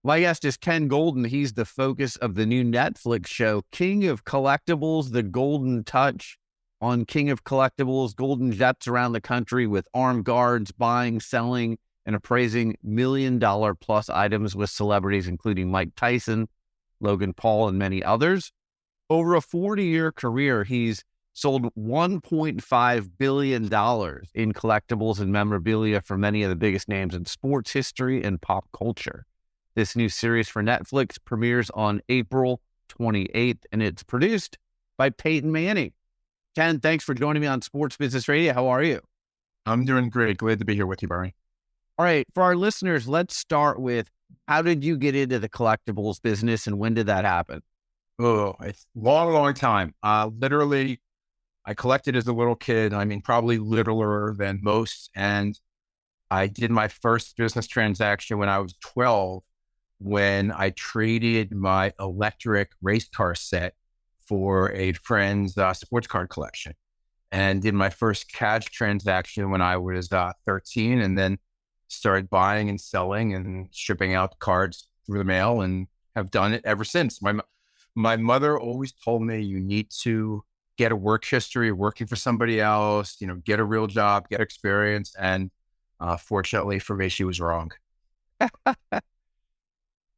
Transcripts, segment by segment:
My guest is Ken Goldin. He's the focus of the new Netflix show, King of Collectibles, The Goldin Touch. On King of Collectibles, Goldin jets around the country with armed guards, buying, selling, and appraising $1 million plus items with celebrities, including Mike Tyson, Logan Paul, and many others. Over a 40-year career, he's sold $1.5 billion in collectibles and memorabilia for many of the biggest names in sports history and pop culture. This new series for Netflix premieres on April 28th, and it's produced by Peyton. Ken, thanks for joining me on Sports Business Radio. How are you? I'm doing great. Glad to be here with you, Barry. All right. For our listeners, let's start with, how did you get into the collectibles business and when did that happen? Oh, it's a long time. Literally, I collected as a little kid. I mean, probably littler than most. And I did my first business transaction when I was 12, when I traded my electric race car set for a friend's sports card collection, and did my first cash transaction when I was 13, and then started buying and selling and shipping out cards through the mail, and have done it ever since. My mother always told me, you need to get a work history working for somebody else, get a real job, get experience. And fortunately for me, she was wrong.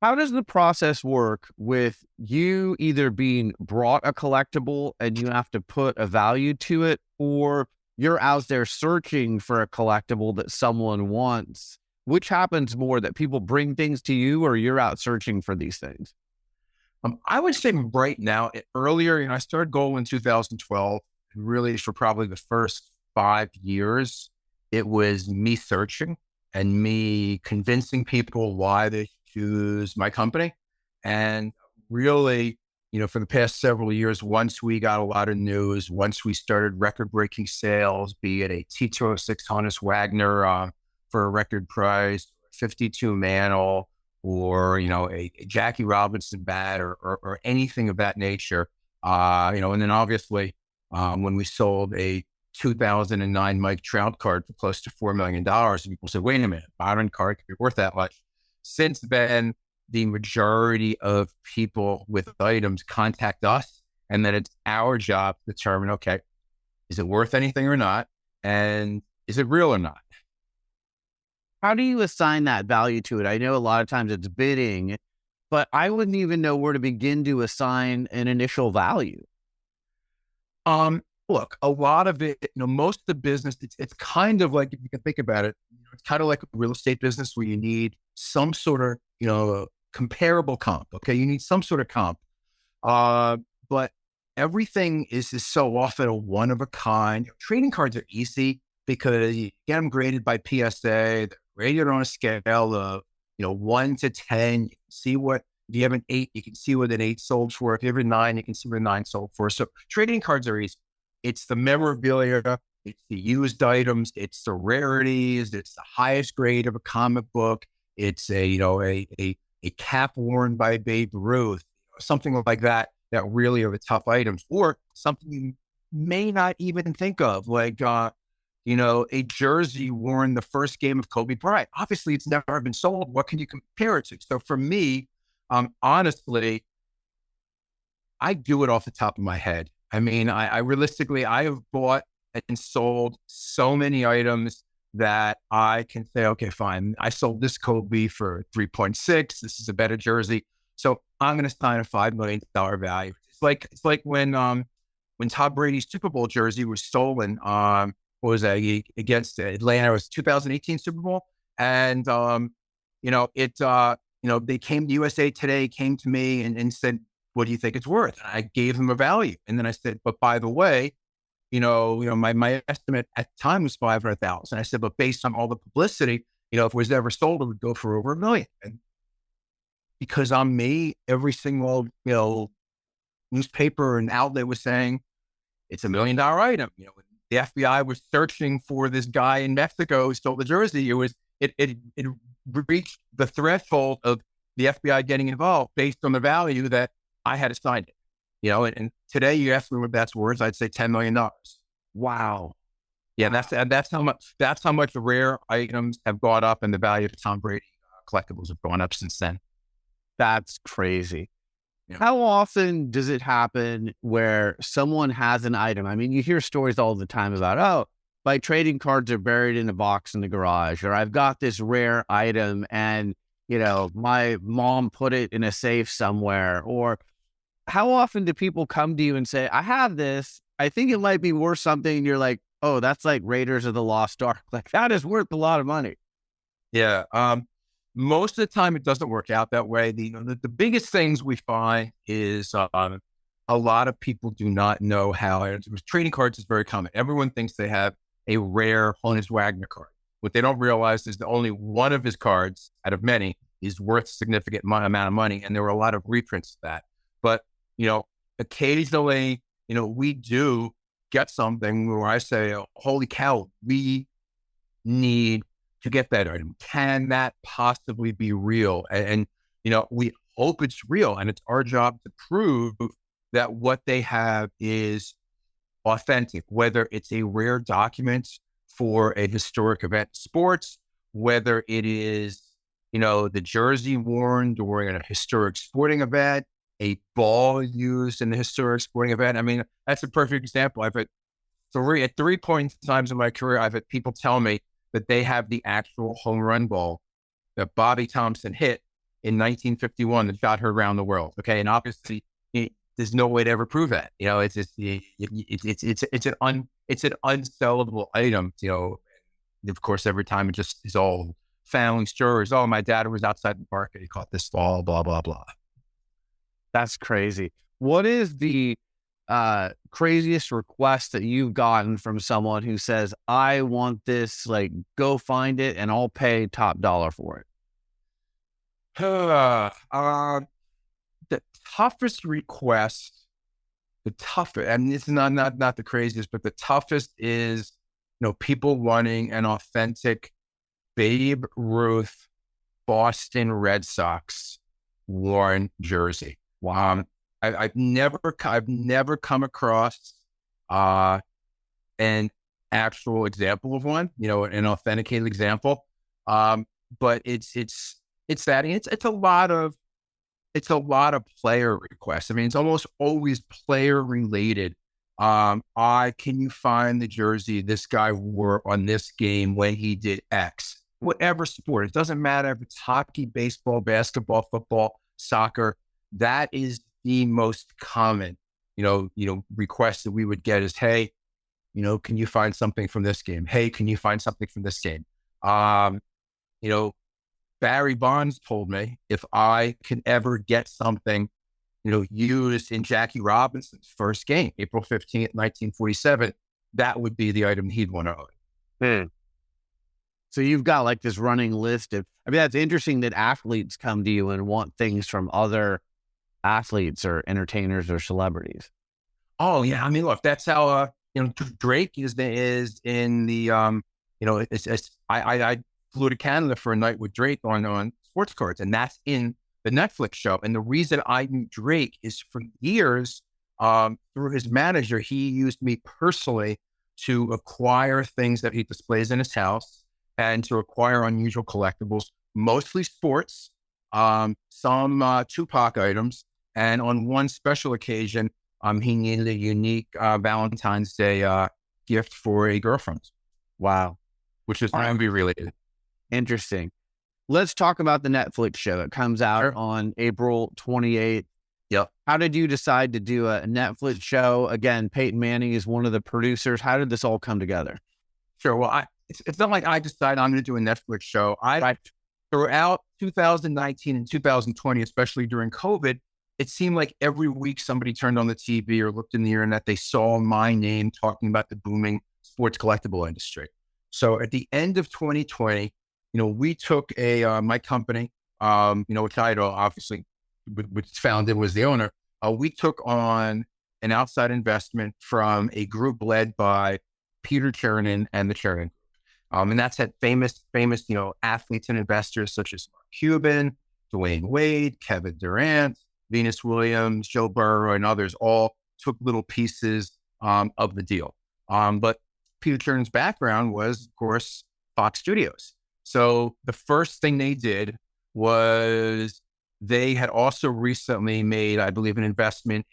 How does the process work with you either being brought a collectible and you have to put a value to it, or you're out there searching for a collectible that someone wants? Which happens more, that people bring things to you or you're out searching for these things? I would say right now, earlier, I started Gold in 2012. Really, for probably the first 5 years, it was me searching and me convincing people why they choose my company. And really, for the past several years, once we got a lot of news, once we started record-breaking sales, be it a T206 Honus Wagner for a record price, 52 Mantle, or, a Jackie Robinson bat, or anything of that nature. And then obviously, when we sold a 2009 Mike Trout card for close to $4 million, people said, wait a minute, modern card could be worth that much. Since then, the majority of people with items contact us, and then it's our job to determine, okay, is it worth anything or not? And is it real or not? How do you assign that value to it? I know a lot of times it's bidding, but I wouldn't even know where to begin to assign an initial value. Look, a lot of it, most of the business, it's kind of like, if you can think about it, it's kind of like a real estate business where you need some sort of, comparable comp. Okay. You need some sort of comp. But everything is so often a one of a kind. Trading cards are easy because you get them graded by PSA. They're graded on a scale of, 1 to 10. You can see what, if you have an 8, you can see what an 8 sold for. If you have a 9, you can see what a 9 sold for. So trading cards are easy. It's the memorabilia, it's the used items, it's the rarities, it's the highest grade of a comic book. It's a cap worn by Babe Ruth, something like that, that really are the tough items, or something you may not even think of, like, a jersey worn the first game of Kobe Bryant. Obviously, it's never been sold. What can you compare it to? So for me, honestly, I do it off the top of my head. I mean, I realistically, I have bought and sold so many items that I can say, okay, fine, I sold this Kobe for 3.6. This is a better jersey, so I'm going to sign a $5 million value. It's like when Tom Brady's Super Bowl jersey was stolen. What was that, against Atlanta? It was 2018 Super Bowl, and they came to USA Today, came to me and said, what do you think it's worth? And I gave them a value. And then I said, but by the way, my estimate at the time was 500,000. I said, but based on all the publicity, if it was ever sold, it would go for over $1 million. And because I'm me, every single, newspaper and outlet was saying it's $1 million item. The FBI was searching for this guy in Mexico who stole the jersey. It reached the threshold of the FBI getting involved based on the value that I had assigned it, and today you ask me what that's worth, I'd say $10 million. Wow. Yeah. That's how much rare items have gone up, and the value of Tom Brady collectibles have gone up since then. That's crazy. Yeah. How often does it happen where someone has an item? I mean, you hear stories all the time about, oh, my trading cards are buried in a box in the garage, or I've got this rare item and, my mom put it in a safe somewhere. Or how often do people come to you and say, I have this, I think it might be worth something. And you're like, oh, that's like Raiders of the Lost Ark. Like, that is worth a lot of money. Yeah. Most of the time it doesn't work out that way. The biggest things we find is, a lot of people do not know how, and trading cards is very common. Everyone thinks they have a rare Honus Wagner card. What they don't realize is that only one of his cards out of many is worth a significant amount of money. And there were a lot of reprints of that. But, occasionally, we do get something where I say, oh, holy cow, we need to get that item. Can that possibly be real? And we hope it's real, and it's our job to prove that what they have is authentic, whether it's a rare document for a historic event in sports, whether it is, the jersey worn during a historic sporting event, a ball used in the historic sporting event. I mean, that's a perfect example. I've had at 3 points times in my career, I've had people tell me that they have the actual home run ball that Bobby Thompson hit in 1951 that shot her around the world. Okay. And obviously there's no way to ever prove that. It's just, it's an unsellable item, of course, every time it just is all family stories. Oh, my dad was outside the market. He caught this ball, blah, blah, blah. That's crazy. What is the craziest request that you've gotten from someone who says, I want this, like, go find it and I'll pay top dollar for it? The toughest request, and it's not the craziest, but the toughest is, people wanting an authentic Babe Ruth Boston Red Sox worn jersey. Wow. I've never come across an actual example of one, an authenticated example. But it's that, and it's a lot of player requests. I mean, it's almost always player related. Can you find the jersey this guy wore on this game when he did X? Whatever sport, it doesn't matter if it's hockey, baseball, basketball, football, soccer. That is the most common, request that we would get is, hey, can you find something from this game? Hey, can you find something from this game? Barry Bonds told me if I can ever get something, used in Jackie Robinson's first game, April 15th, 1947, that would be the item he'd want to own. So you've got like this running list of, that's interesting that athletes come to you and want things from other athletes or entertainers or celebrities. Oh yeah. I mean, look, that's how, Drake is in the, I flew to Canada for a night with Drake on sports cards, and that's in the Netflix show. And the reason I knew Drake is for years, through his manager, he used me personally to acquire things that he displays in his house and to acquire unusual collectibles, mostly sports, some Tupac items. And on one special occasion, he needed a unique Valentine's Day gift for a girlfriend. Wow. Which is R&B related. Interesting. Let's talk about the Netflix show. It comes out on April 28th. Yep. How did you decide to do a Netflix show? Again, Peyton Manning is one of the producers. How did this all come together? Sure. Well, it's not like I decided I'm going to do a Netflix show. Throughout 2019 and 2020, especially during COVID, it seemed like every week somebody turned on the TV or looked in the internet, they saw my name talking about the booming sports collectible industry. So at the end of 2020, we took my company, which I obviously, which founded, was the owner. We took on an outside investment from a group led by Peter Chernin and the Chernin Group. And that's had famous, athletes and investors such as Mark Cuban, Dwayne Wade, Kevin Durant, Venus Williams, Joe Burrow, and others all took little pieces of the deal. But Peter Chernin's background was, of course, Fox Studios. So the first thing they did was they had also recently made, I believe, an investment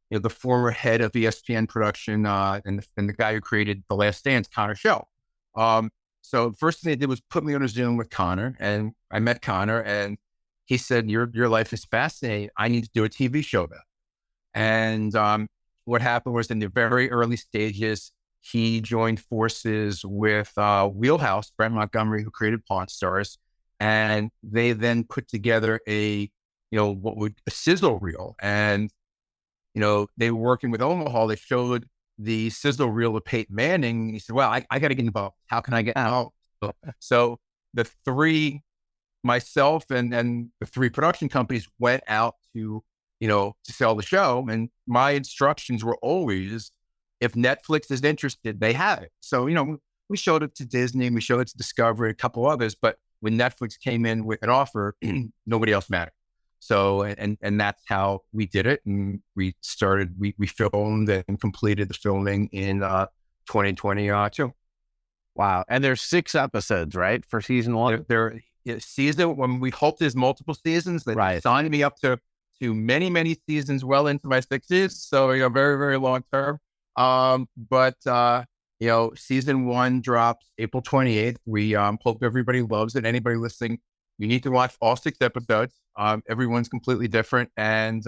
in the former head of ESPN production and the guy who created The Last Dance, Connor Shell. So first thing they did was put me on a Zoom with Connor, and I met Connor, and he said, your life is fascinating. I need to do a TV show about it. And what happened was in the very early stages, he joined forces with Wheelhouse, Brent Montgomery, who created Pawn Stars. And they then put together a sizzle reel. And, they were working with Omaha. They showed the sizzle reel of Peyton Manning. He said, well, I got to get involved. How can I get out? So the three, myself and the three production companies went out to sell the show. And my instructions were always, if Netflix is interested, they have it. So, we showed it to Disney, we showed it to Discovery, a couple others, but when Netflix came in with an offer, nobody else mattered. So, and that's how we did it. And we filmed and completed the filming in 2022. Wow. And there's 6 episodes, right? For season 1? When we hope there's multiple seasons, they signed me up to many, many seasons well into my 60s. So, very, very long term. But season 1 drops April 28th. We hope everybody loves it. Anybody listening, you need to watch all 6 episodes. Everyone's completely different, and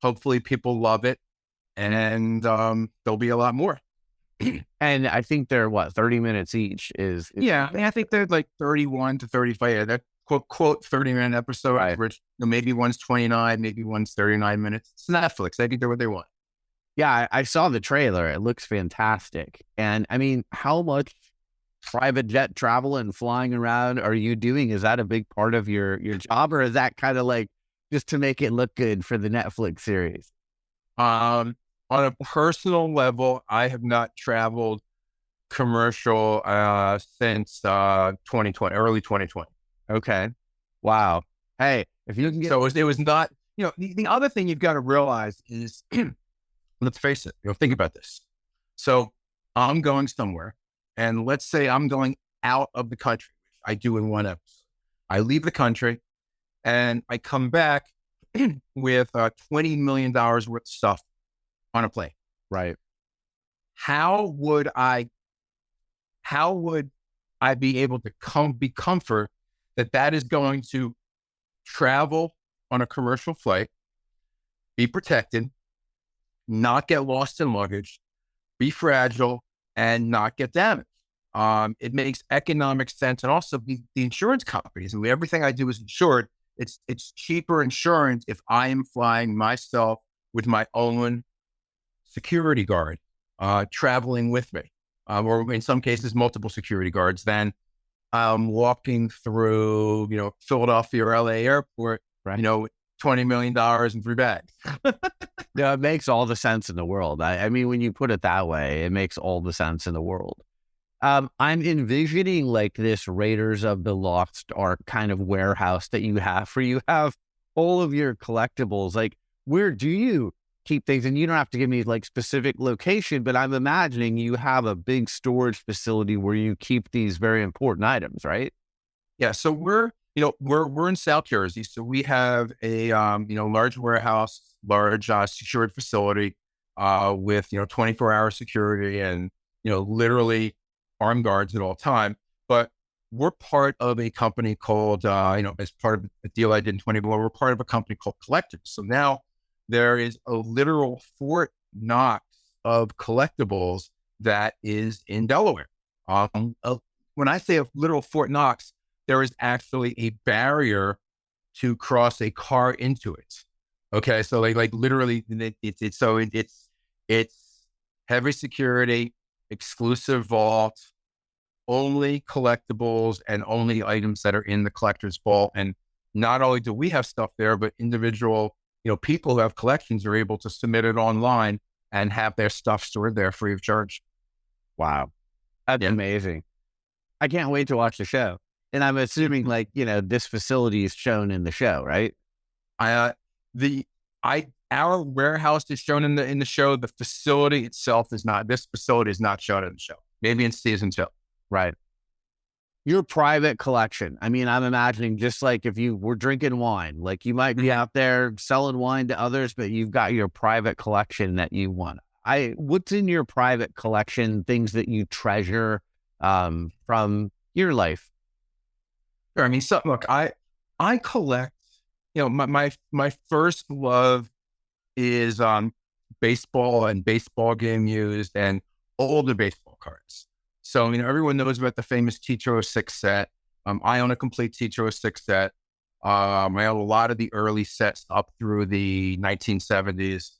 hopefully people love it. And there'll be a lot more. And I think they're 30 minutes each Yeah. I think they're like 31 to 35. Yeah, they're quote 30-minute episodes, right. Which maybe one's 29, maybe one's 39 minutes. It's Netflix. They can do what they want. Yeah, I saw the trailer. It looks fantastic. And I mean, how much private jet travel and flying around are you doing? Is that a big part of your job, or is that kind of like just to make it look good for the Netflix series? On a personal level, I have not traveled commercial since 2020, early 2020. Okay. Wow. Hey, if you can get... So it was not, the other thing you've got to realize is, let's face it, think about this. So I'm going somewhere, and let's say I'm going out of the country, which I do in one episode. I leave the country and I come back with $20 million worth of stuff on a plane. Right. How would I be able to be comfort that is going to travel on a commercial flight, be protected, not get lost in luggage, be fragile, and not get damaged? It makes economic sense. And also the insurance companies, and everything I do is insured. It's cheaper insurance if I am flying myself with my own security guard traveling with me, or in some cases, multiple security guards, than walking through, Philadelphia or LA airport, right. $20 million in 3 bags. Yeah, it makes all the sense in the world. I mean, when you put it that way, it makes all the sense in the world. I'm envisioning like this Raiders of the Lost Ark kind of warehouse that you have where you have all of your collectibles. Like, where do you keep things? And you don't have to give me like specific location, but I'm imagining you have a big storage facility where you keep these very important items, right? Yeah. So we're in South Jersey. So we have a, large warehouse, large secured facility with, 24-hour security and, literally armed guards at all time. But we're part of a company called, as part of a deal I did in 2021, we're part of a company called Collectibles. So now there is a literal Fort Knox of collectibles that is in Delaware. When I say a literal Fort Knox, there is actually a barrier to cross a car into it. Okay, so like literally, it's heavy security, exclusive vault, only collectibles and only items that are in the collector's vault. And not only do we have stuff there, but individual, people who have collections are able to submit it online and have their stuff stored there free of charge. Wow, that's amazing. I can't wait to watch the show. And I'm assuming this facility is shown in the show, right? Our warehouse is shown in the show. The facility itself is not. This facility is not shown in the show. Maybe in season 2. Right. Your private collection. I mean, I'm imagining just like if you were drinking wine, like you might be out there selling wine to others, but you've got your private collection that you want. What's in your private collection? Things that you treasure from your life. Sure. I mean, so look, I collect. You know, my first love is baseball and baseball game used and older baseball cards. So, you know, everyone knows about the famous T206 set. I own a complete T206 set. I own a lot of the early sets up through the 1970s.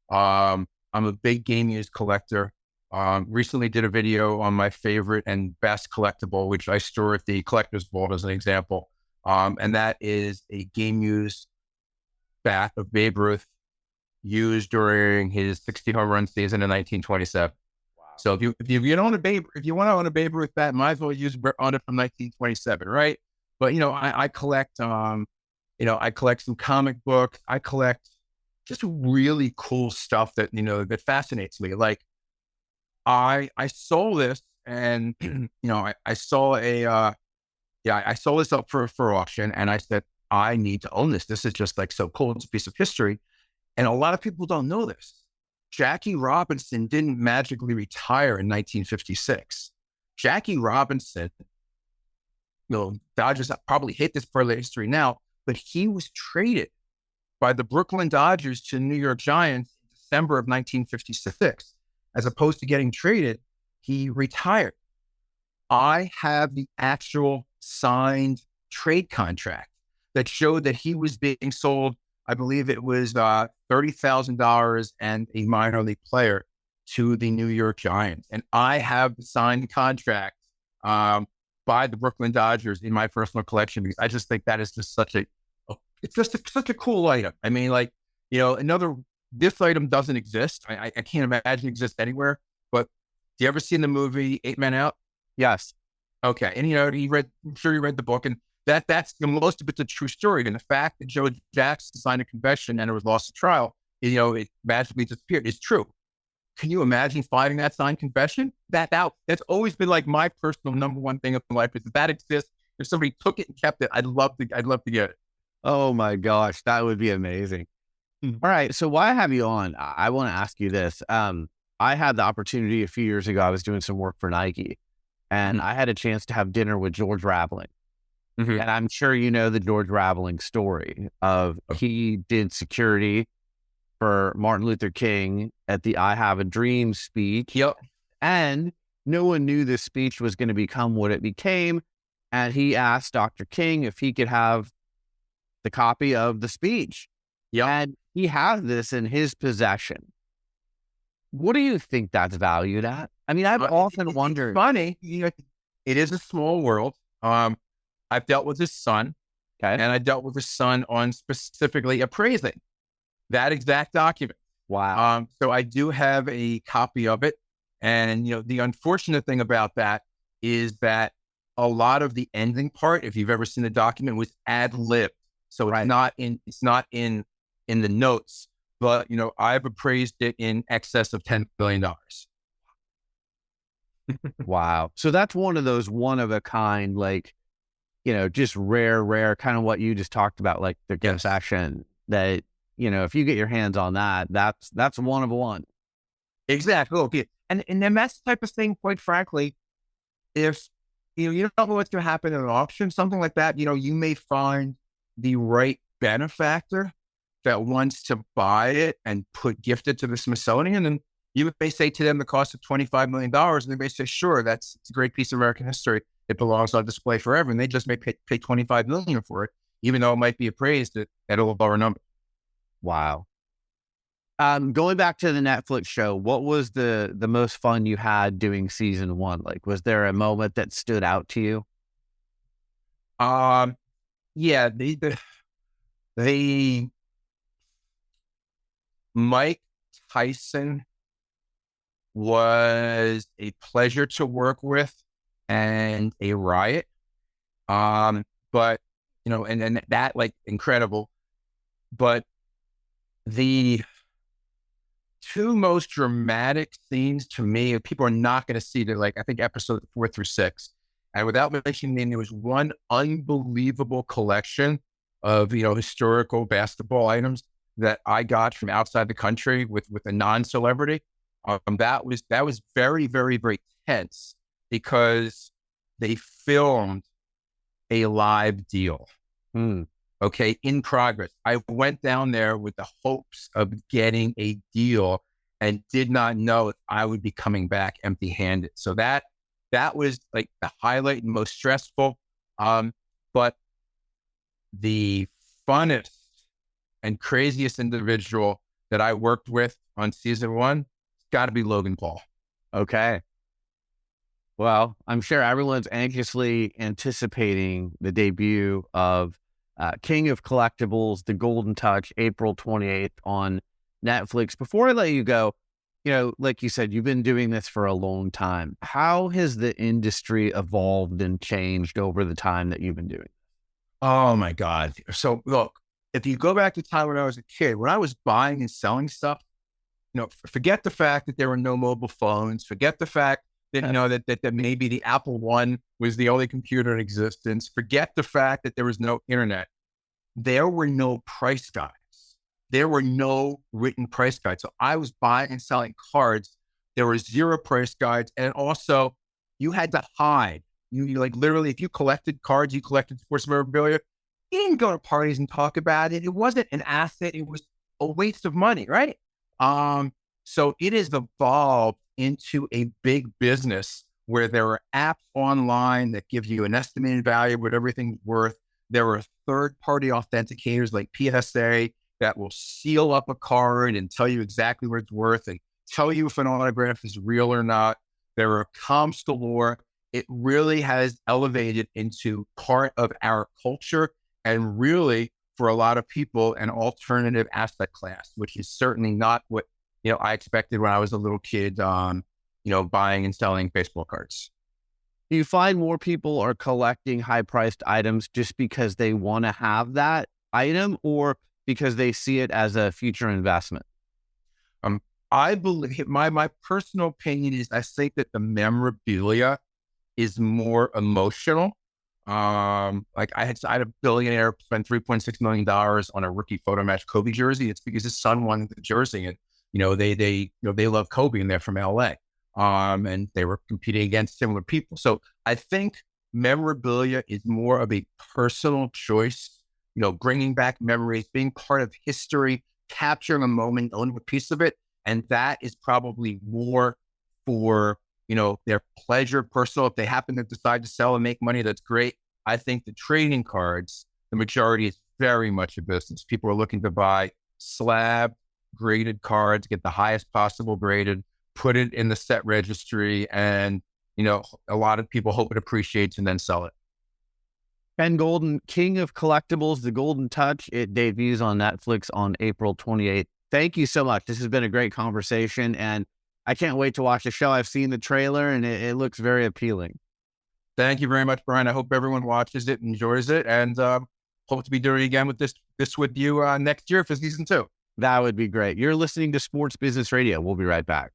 I'm a big game used collector. Recently did a video on my favorite and best collectible, which I store at the collector's vault as an example. And that is a game used bat of Babe Ruth used during his 60 home run season in 1927. Wow. So if you don't own a Babe, if you want to own a Babe Ruth bat, might as well use on it from 1927, right? But you know, I collect I collect some comic books. I collect just really cool stuff that, you know, that fascinates me. Like I saw this and you know, I saw I saw this up for auction and I said, I need to own this. This is just like so cool. It's a piece of history. And a lot of people don't know this. Jackie Robinson didn't magically retire in 1956. Jackie Robinson, you know, Dodgers probably hate this part of the history now, but he was traded by the Brooklyn Dodgers to the New York Giants in December of 1956. As opposed to getting traded, he retired. I have the actual signed trade contract that showed that he was being sold. I believe it was $30,000 and a minor league player to the New York Giants. And I have the signed contract by the Brooklyn Dodgers in my personal collection because I just think that is just such a cool item. I mean, like, you know, this item doesn't exist. I can't imagine it exists anywhere. But do you ever seen the movie 8 Men Out? Yes. Okay. And, you know, I'm sure you read the book and that's most of it's a true story. And the fact that Joe Jackson signed a confession and it was lost at trial, you know, it magically disappeared. It's true. Can you imagine finding that signed confession? That's always been like my personal number one thing in life is that exists. If somebody took it and kept it, I'd love to get it. Oh my gosh, that would be amazing. All right. So why I have you on, I want to ask you this. I had the opportunity a few years ago. I was doing some work for Nike and I had a chance to have dinner with George Raveling. And I'm sure you know the George Raveling story of he did security for Martin Luther King at the I Have a Dream speech. Yep. And no one knew this speech was going to become what it became. And he asked Dr. King if he could have the copy of the speech. Yep. And he has this in his possession. What do you think that's valued at? I mean, I've often wondered. It's funny. You know, it is a small world. I've dealt with his son, and I dealt with his son on specifically appraising that exact document. Wow. So I do have a copy of it. And, you know, the unfortunate thing about that is that a lot of the ending part, if you've ever seen the document, was ad-libbed. So it's not in the notes, but, you know, I've appraised it in excess of $10 billion. Wow. So that's one of those one of a kind, like, you know, just rare, kind of what you just talked about, like the confession that, you know, if you get your hands on that, that's one of one. Exactly. Okay. And then that's the type of thing, quite frankly, if, you know, you don't know what's going to happen in an auction, something like that, you know, you may find the right benefactor that wants to buy it and gift it to the Smithsonian. And you may say to them the cost of $25 million. And they may say, sure, it's a great piece of American history. It belongs on display forever. And they just may pay $25 million for it, even though it might be appraised at a lower number. Wow. Going back to the Netflix show, what was the most fun you had doing season 1? Like, was there a moment that stood out to you? Yeah, the Mike Tyson was a pleasure to work with and a riot. But, you know, and that, like, incredible. But the two most dramatic scenes to me, people are not going to see that, like, I think episode 4 through 6, And without mentioning name, there was one unbelievable collection of, historical basketball items that I got from outside the country with a non-celebrity. That was very, very, very tense because they filmed a live deal. Hmm. Okay, in progress. I went down there with the hopes of getting a deal and did not know if I would be coming back empty-handed. So that was like the highlight and most stressful. But the funnest and craziest individual that I worked with on season one, it's got to be Logan Paul. Okay. Well, I'm sure everyone's anxiously anticipating the debut of King of Collectibles, The Golden Touch, April 28th on Netflix. Before I let you go, like you said, you've been doing this for a long time. How has the industry evolved and changed over the time that you've been doing it? Oh my God. So look, if you go back to time when I was a kid, when I was buying and selling stuff, forget the fact that there were no mobile phones, forget the fact that, that maybe the Apple One was the only computer in existence, forget the fact that there was no internet. There were no price guides. There were no written price guides. So I was buying and selling cards. There were zero price guides. And also you had to hide. You like literally, if you collected cards, you collected sports memorabilia, you didn't go to parties and talk about it. It wasn't an asset. It was a waste of money, right? So it has evolved into a big business where there are apps online that give you an estimated value of what everything's worth. There are third-party authenticators like PSA that will seal up a card and tell you exactly what it's worth and tell you if an autograph is real or not. There are comps galore. It really has elevated into part of our culture and really, for a lot of people, an alternative asset class, which is certainly not what I expected when I was a little kid, buying and selling baseball cards. Do you find more people are collecting high-priced items just because they want to have that item or because they see it as a future investment? I believe my personal opinion is I think that the memorabilia is more emotional. Like I had a billionaire spend $3.6 million on a rookie photo match Kobe jersey. It's because his son wanted the jersey, and they love Kobe and they're from LA. And they were competing against similar people. So I think memorabilia is more of a personal choice. Bringing back memories, being part of history, capturing a moment, owning a piece of it, and that is probably more for their pleasure, personal. If they happen to decide to sell and make money, that's great. I think the trading cards, the majority is very much a business. People are looking to buy slab graded cards, get the highest possible graded, put it in the set registry, and a lot of people hope it appreciates and then sell it. Ken Goldin, King of Collectibles, The Golden Touch. It debuts on Netflix on April 28th. Thank you so much. This has been a great conversation, and I can't wait to watch the show. I've seen the trailer, and it looks very appealing. Thank you very much, Brian. I hope everyone watches it, enjoys it, and hope to be doing it again with this with you next year for season 2. That would be great. You're listening to Sports Business Radio. We'll be right back.